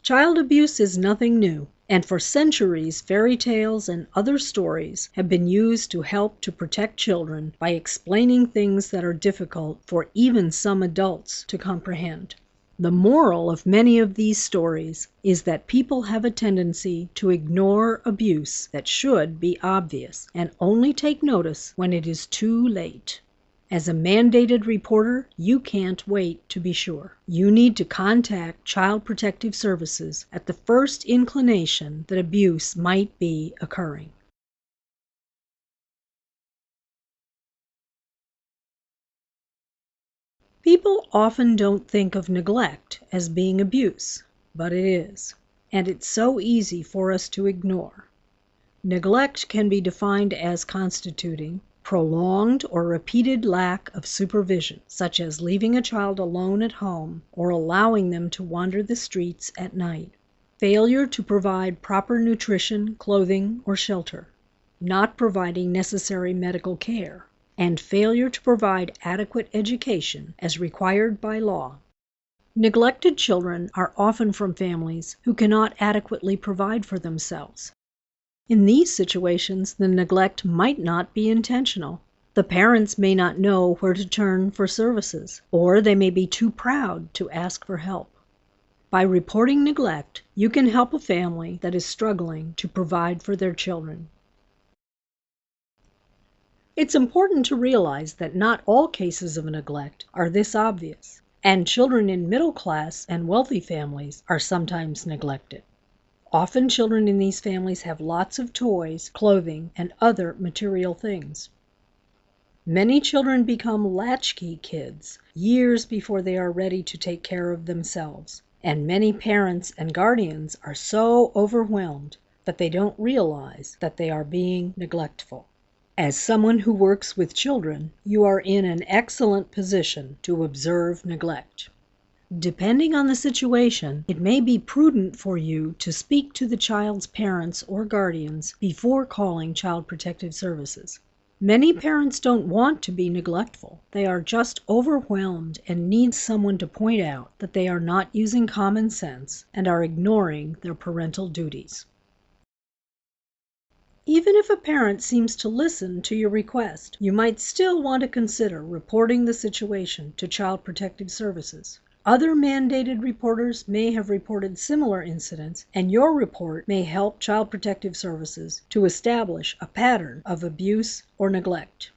Child abuse is nothing new, and for centuries fairy tales and other stories have been used to help to protect children by explaining things that are difficult for even some adults to comprehend. The moral of many of these stories is that people have a tendency to ignore abuse that should be obvious and only take notice when it is too late. As a mandated reporter, you can't wait to be sure. You need to contact Child Protective Services at the first inclination that abuse might be occurring. People often don't think of neglect as being abuse, but it is, and it's so easy for us to ignore. Neglect can be defined as constituting prolonged or repeated lack of supervision, such as leaving a child alone at home or allowing them to wander the streets at night. Failure to provide proper nutrition, clothing, or shelter. Not providing necessary medical care. And failure to provide adequate education as required by law. Neglected children are often from families who cannot adequately provide for themselves. In these situations, the neglect might not be intentional. The parents may not know where to turn for services, or they may be too proud to ask for help. By reporting neglect, you can help a family that is struggling to provide for their children. It's important to realize that not all cases of neglect are this obvious, and children in middle-class and wealthy families are sometimes neglected. Often children in these families have lots of toys, clothing, and other material things. Many children become latchkey kids years before they are ready to take care of themselves, and many parents and guardians are so overwhelmed that they don't realize that they are being neglectful. As someone who works with children, you are in an excellent position to observe neglect. Depending on the situation, it may be prudent for you to speak to the child's parents or guardians before calling Child Protective Services. Many parents don't want to be neglectful. They are just overwhelmed and need someone to point out that they are not using common sense and are ignoring their parental duties. Even if a parent seems to listen to your request, you might still want to consider reporting the situation to Child Protective Services. Other mandated reporters may have reported similar incidents, and your report may help Child Protective Services to establish a pattern of abuse or neglect.